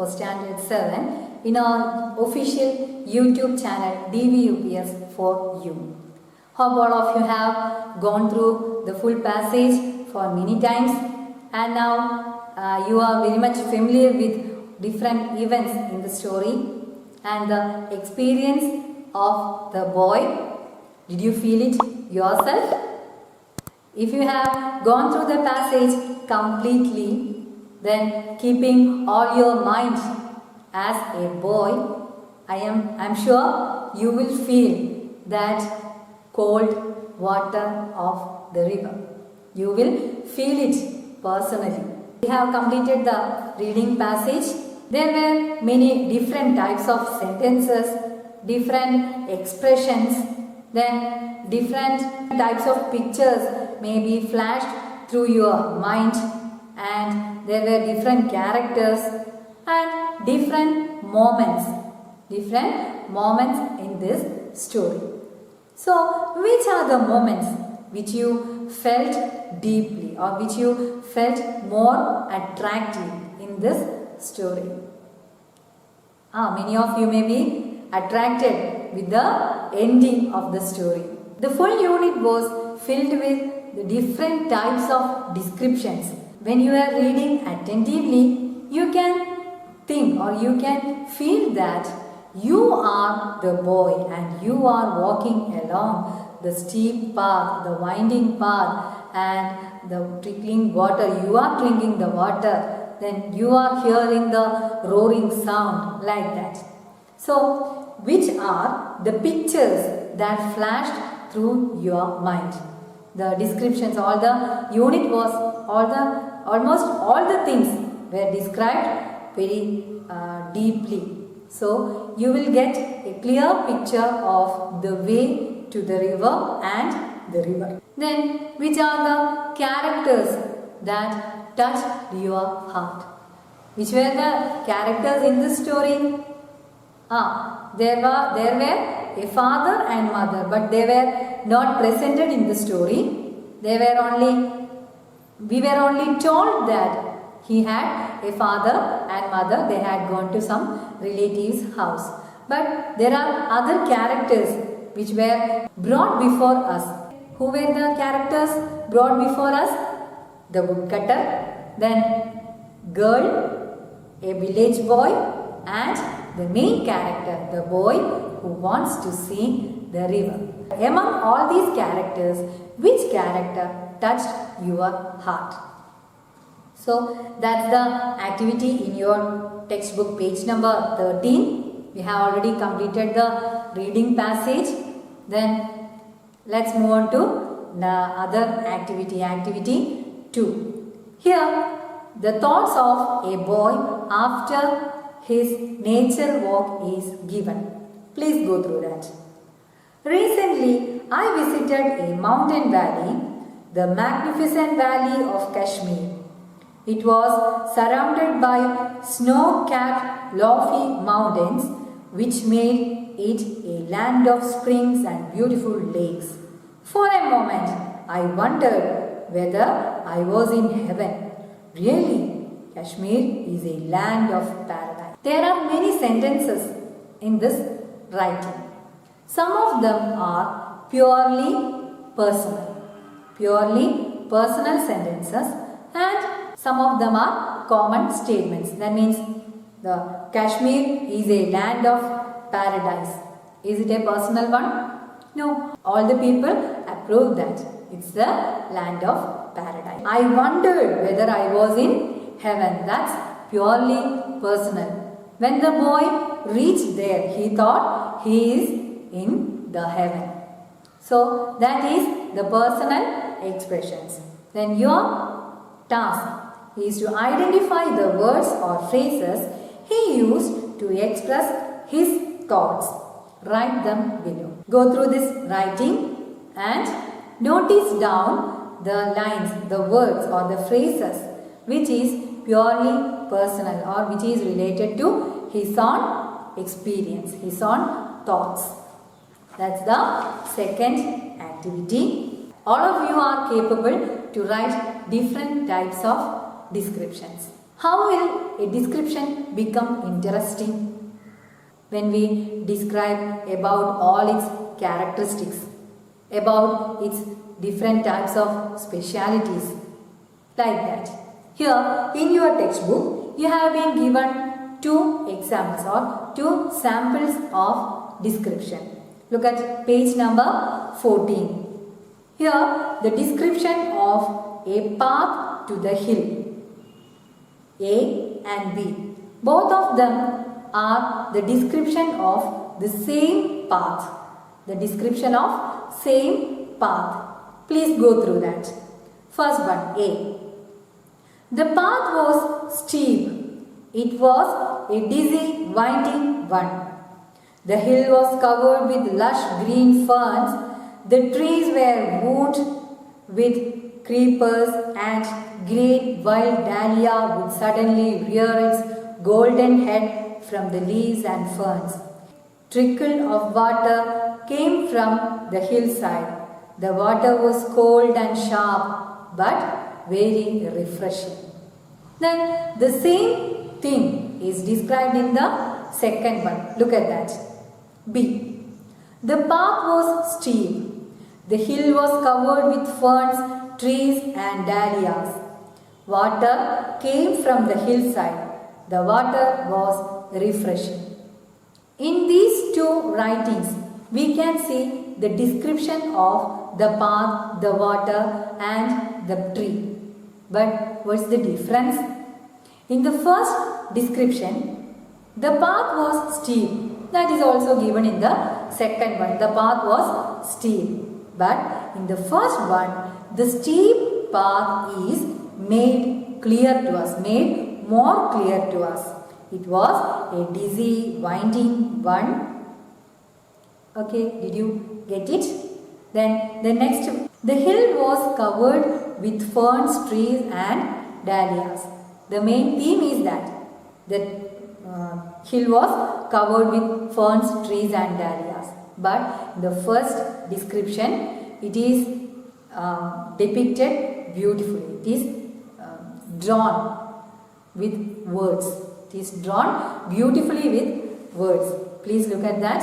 for Standard 7 in our official YouTube channel DVUPS for you. Hope all of you have gone through the full passage for many times and now you are very much familiar with different events in the story and the experience of the boy. Did you feel it yourself? If you have gone through the passage completely, then keeping all your mind as a boy, I'm sure you will feel that cold water of the river. You will feel it personally. We have completed the reading passage. There were many different types of sentences, different expressions, then different types of pictures may be flashed through your mind, and there were different characters and different moments in this story. So, which are the moments which you felt deeply or which you felt more attractive in this story? Many of you may be attracted with the ending of the story. The full unit was filled with the different types of descriptions. When you are reading attentively, you can think or you can feel that you are the boy and you are walking along the steep path, the winding path and the trickling water. You are drinking the water, then you are hearing the roaring sound like that. So, which are the pictures that flashed through your mind? The descriptions, all the unit was, almost all the things were described very deeply. So, you will get a clear picture of the way to the river and the river. Then, which are the characters that touched your heart? Which were the characters in this story? There were a father and mother, but they were not presented in the story. We were only told that he had a father and mother. They had gone to some relative's house. But there are other characters which were brought before us. Who were the characters brought before us? The woodcutter, then girl, a village boy, and the main character, the boy who wants to see the river. Among all these characters, which character touched your heart? So, that's the activity in your textbook, page number 13. We have already completed the reading passage. Then, let's move on to the other activity, activity 2. Here, the thoughts of a boy after his nature walk is given. Please go through that. Recently, I visited a mountain valley, the magnificent valley of Kashmir. It was surrounded by snow-capped lofty mountains which made it a land of springs and beautiful lakes. For a moment, I wondered whether I was in heaven. Really, Kashmir is a land of paradise. There are many sentences in this writing. Some of them are purely personal sentences, and some of them are common statements. That means the Kashmir is a land of paradise. Is it a personal one? No. All the people approve that. It's the land of paradise. I wondered whether I was in heaven. That's purely personal. When the boy reached there, he thought he is in the heaven. So, that is the personal expressions. Then your task is to identify the words or phrases he used to express his thoughts. Write them below. Go through this writing and notice down the lines, the words or the phrases which is purely personal or which is related to his own experience, his own thoughts. That's the second activity. All of you are capable to write different types of descriptions. How will a description become interesting? When we describe about all its characteristics, about its different types of specialities, like that. Here in your textbook, you have been given two examples or two samples of description. Look at page number 14. Here the description of a path to the hill, A and B. Both of them are the description of the same path. The description of same path. Please go through that. First one, A. The path was steep. It was a dizzy, winding one. The hill was covered with lush green ferns. The trees were wood with creepers, and great wild dahlia would suddenly rear its golden head from the leaves and ferns. Trickle of water came from the hillside. The water was cold and sharp, but very refreshing. Then the same thing is described in the second one. Look at that. B. The path was steep. The hill was covered with ferns, trees and dahlias. Water came from the hillside. The water was refreshing. In these two writings, we can see the description of the path, the water and the tree. But what's the difference? In the first description, the path was steep. That is also given in the second one. The path was steep. But in the first one, the steep path is made clear to us, made more clear to us. It was a dizzy, winding one. Okay, did you get it? Then the next, the hill was covered with ferns, trees and dahlias. The main theme is that the hill was covered with ferns, trees and dahlias. But in the first description, it is depicted beautifully. It is drawn with words. It is drawn beautifully with words. Please look at that.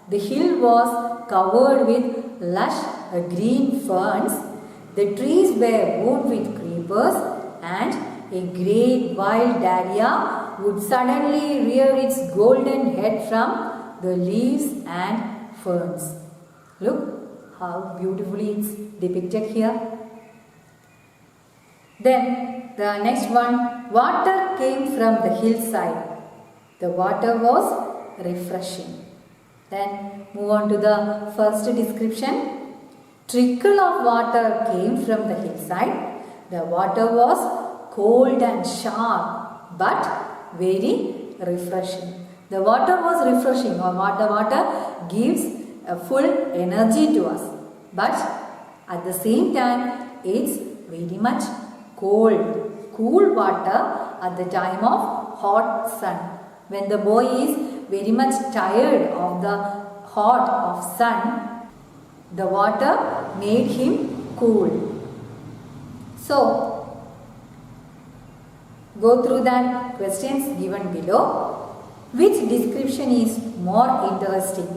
The hill was covered with lush green ferns. The trees were wood with creepers, and a great wild dahlia would suddenly rear its golden head from the leaves and ferns. Look how beautifully it's depicted here. Then the next one, water came from the hillside. The water was refreshing. Then move on to the first description. Trickle of water came from the hillside. The water was cold and sharp, but very refreshing. The water was refreshing, or water gives a full energy to us. But at the same time, it's very much cold. Cool water at the time of hot sun. When the boy is very much tired of the hot of sun, the water made him cool. So, go through the questions given below. Which description is more interesting?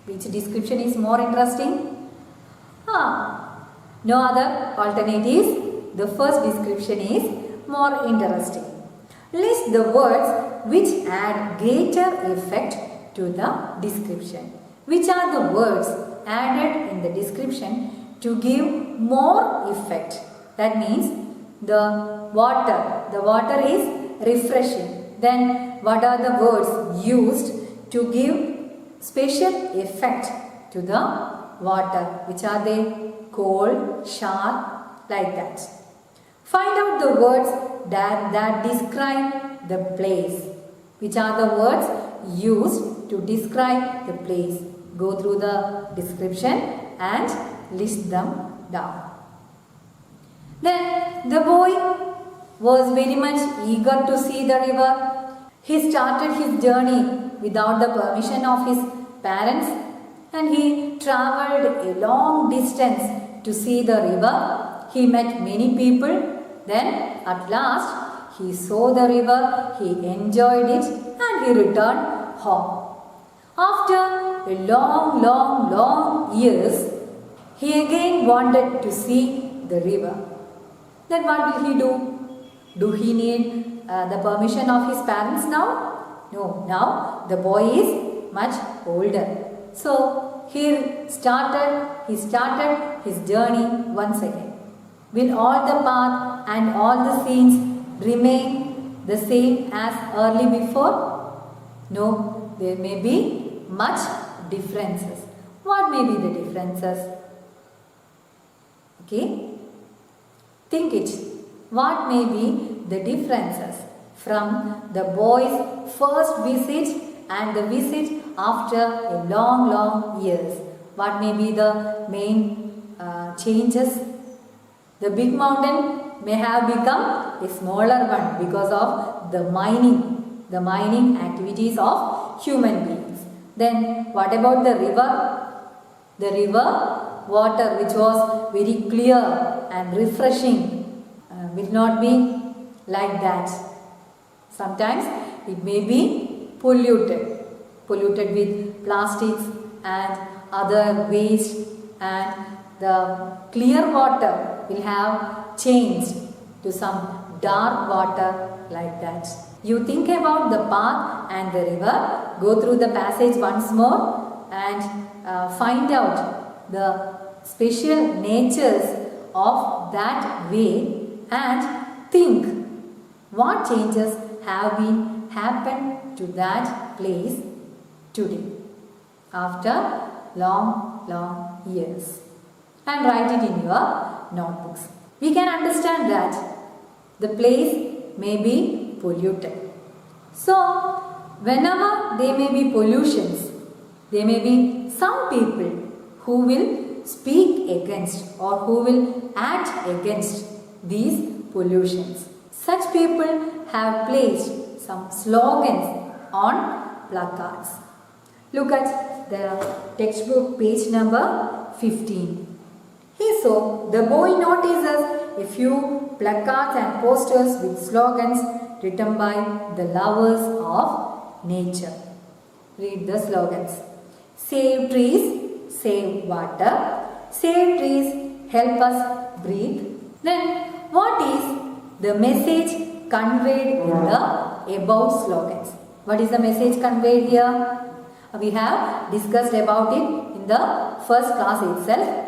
Which description is more interesting? No other alternatives. The first description is more interesting. List the words which add greater effect to the description. Which are the words added in the description to give more effect? That means the water is refreshing. Then what are the words used to give special effect to the water? Which are they? Cold, sharp, like that. Find out the words that describe the place. Which are the words used to describe the place? Go through the description and list them down. Then the boy was very much eager to see the river. He started his journey without the permission of his parents, and he travelled a long distance to see the river. He met many people. Then at last he saw the river, he enjoyed it, and he returned home. After a long years, he again wanted to see the river. Then what will he do? Do he need the permission of his parents now? No, now the boy is much older. So he started his journey once again. Will all the path and all the scenes remain the same as early before? No, there may be much differences. What may be the differences? Okay, think it. What may be the differences from the boy's first visit and the visit after a long years? What may be the main changes? The big mountain may have become a smaller one because of the mining activities of human beings. Then what about the river? The river water, which was very clear and refreshing, will not be like that. Sometimes it may be polluted with plastics and other waste, and the clear water will have changed to some dark water like that. You think about the path and the river, go through the passage once more and find out the special natures of that way and think what changes have been happened to that place today after long years, and write it in your notebooks. We can understand that the place may be polluted. So whenever there may be pollutions, there may be some people who will speak against or who will act against these pollutions. Such people have placed some slogans on placards. Look at the textbook page number 15. So the boy notices a few placards and posters with slogans written by the lovers of nature. Read the slogans. Save trees, save water. Save trees, help us breathe. Then what is the message conveyed in the above slogans? What is the message conveyed here? We have discussed about it in the first class itself.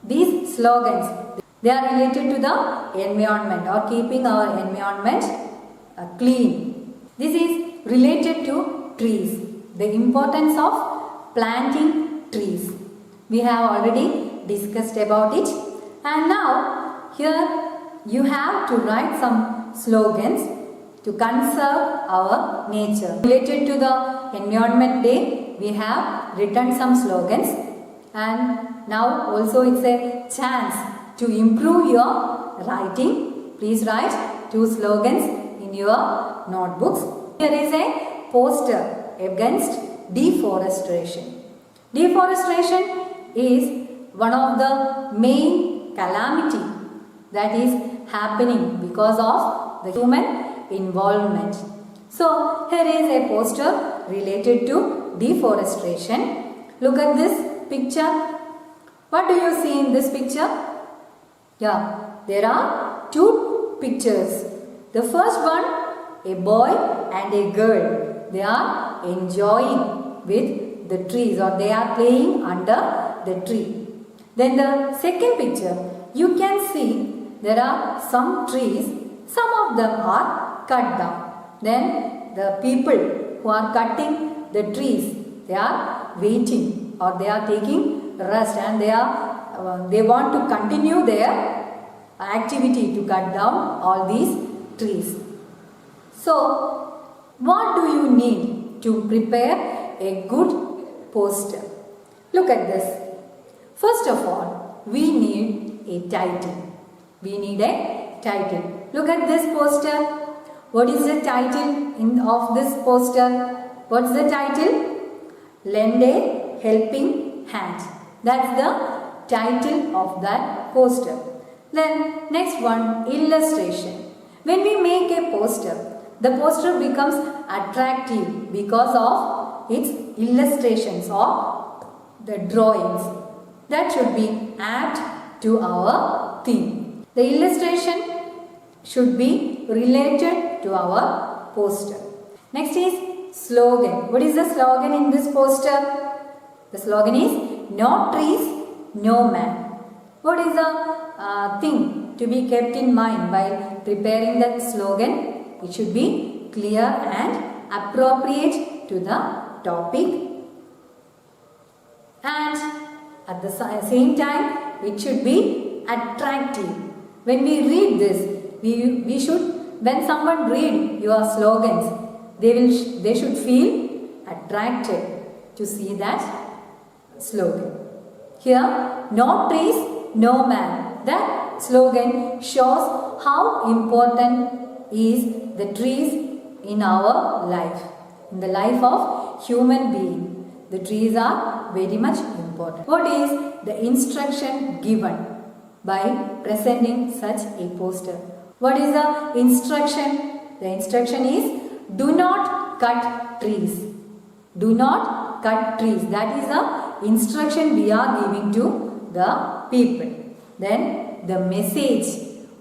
These slogans, they are related to the environment or keeping our environment clean. This is related to trees, the importance of planting trees. We have already discussed about it, and now here you have to write some slogans to conserve our nature. Related to the Environment Day, we have written some slogans, and now also it's a chance to improve your writing. Please write 2 slogans in your notebooks. Here is a poster against deforestation. Deforestation is one of the main calamity that is happening because of the human involvement. So here is a poster related to deforestation. Look at this picture. What do you see in this picture? Yeah, there are 2 pictures. The first one, a boy and a girl. They are enjoying with the trees, or they are playing under the tree. Then the second picture, you can see there are some trees. Some of them are cut down. Then the people who are cutting the trees, they are waiting or they are taking rest, and they want to continue their activity to cut down all these trees. So what do you need to prepare a good poster? Look at this. First of all, we need a title. We need a title. Look at this poster. What is the title of this poster? What's the title? Lend a helping hand. That's the title of that poster. Then next one, illustration. When we make a poster, the poster becomes attractive because of its illustrations or the drawings that should be apt to our theme. The illustration should be related to our poster. Next is slogan. What is the slogan in this poster? The slogan is no trees, no man. What is the thing to be kept in mind while preparing the slogan? It should be clear and appropriate to the topic, and at the same time it should be attractive. When we read this, we should, when someone read your slogans, they should feel attracted to see that slogan. Here, no trees, no man. That slogan shows how important is the trees in our life, in the life of human being. The trees are very much important. What is the instruction given by presenting such a poster? What is the instruction? The instruction is do not cut trees. Do not cut trees. That is the instruction we are giving to the people. Then the message.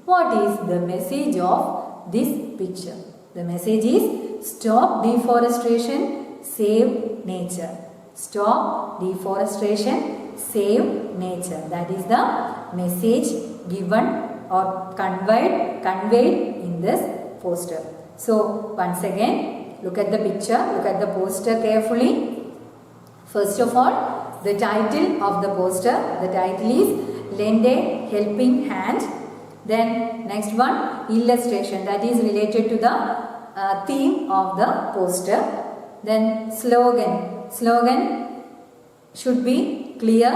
What is the message of this picture? The message is stop deforestation, save nature. Stop deforestation, save nature. That is the message given or conveyed in this poster. So once again, look at the picture, look at the poster carefully. First of all, the title of the poster. The title is Lend a Helping Hand. Then next one, illustration, that is related to the theme of the poster. Then slogan. Slogan should be clear,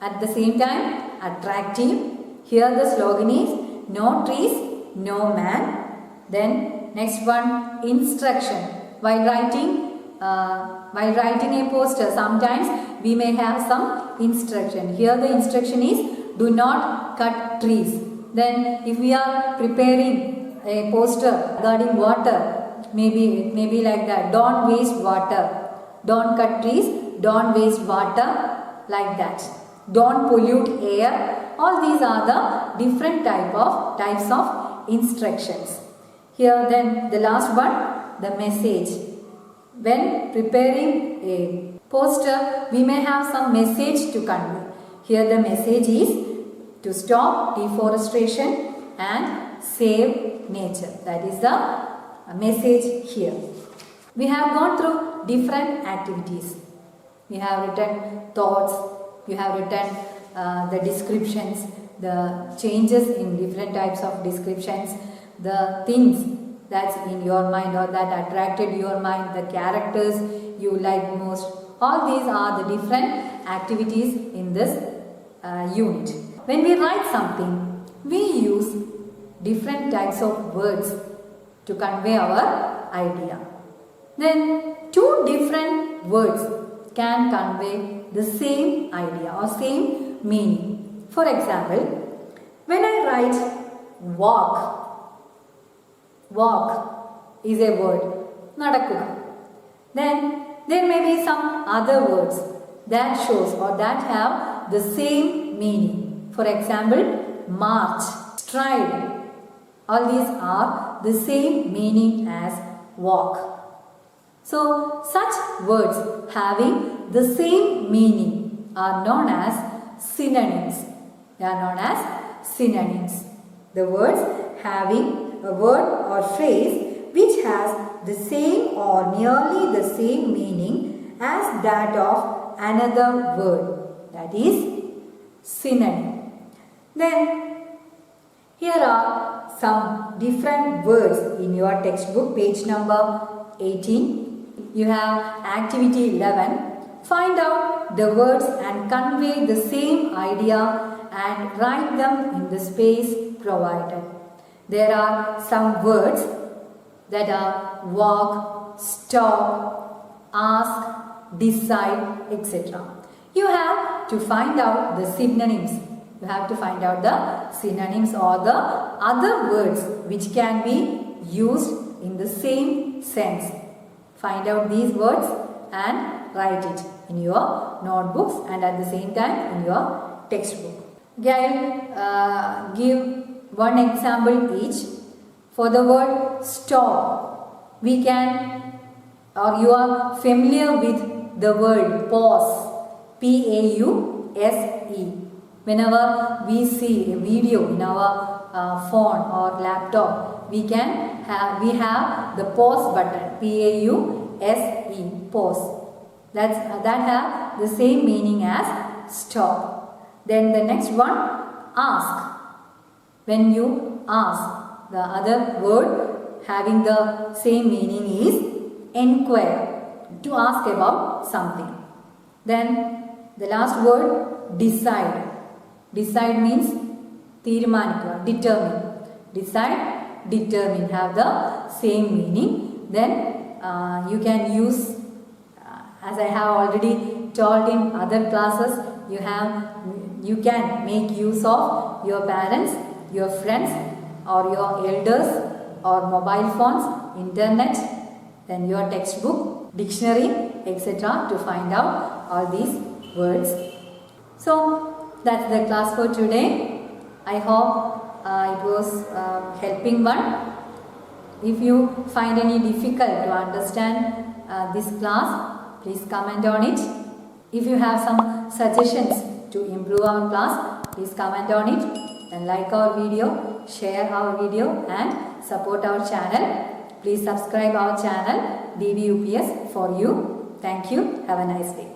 at the same time attractive. Here the slogan is no trees, no man. Then next one, instruction. While writing a poster, sometimes we may have some instruction. Here the instruction is do not cut trees. Then if we are preparing a poster regarding water, maybe it may be like that. Don't waste water. Don't cut trees. Don't waste water. Like that. Don't pollute air. All these are the different types of instructions. Here then the last one, the message. When preparing a poster, we may have some message to convey. Here the message is to stop deforestation and save nature. That is the message here. We have gone through different activities. We have written thoughts, we have written the descriptions, the changes in different types of descriptions, the things that's in your mind or that attracted your mind, the characters you like most. All these are the different activities in this unit. When we write something, we use different types of words to convey our idea. Then two different words can convey the same idea or same meaning. For example, when I write walk is a word, nadakuga. Then there may be some other words that shows or that have the same meaning. For example, march, stride. All these are the same meaning as walk. So such words having the same meaning are known as synonyms. They are known as synonyms. The words having a word or phrase which has the same or nearly the same meaning as that of another word. That is synonym. Then here are some different words in your textbook, page number 18. You have activity 11. Find out the words and convey the same idea and write them in the space provided. There are some words that are walk, stop, ask, decide, etc. You have to find out the synonyms You have to find out the synonyms or the other words which can be used in the same sense. Find out these words and write it in your notebooks and at the same time in your textbook. Okay, I will give one example each. For the word stop, we can, or you are familiar with the word pause, P-A-U-S-E. Whenever we see a video in our phone or laptop, we have the pause button, P-A-U-S-E, pause. That have the same meaning as stop. Then the next one, ask. When you ask, the other word having the same meaning is enquire, to ask about something. Then the last word, decide. Decide means തീരുമാനിക്കുക, determine. Decide, determine have the same meaning. Then you can use, as I have already told in other classes, you can make use of your parents, your friends or your elders or mobile phones, internet, then your textbook, dictionary, etc. to find out all these words. So that's the class for today. I hope it was helping one. If you find any difficult to understand this class, please comment on it. If you have some suggestions to improve our class, please comment on it and like our video, share our video and support our channel. Please subscribe our channel DBUPS for you. Thank you. Have a nice day.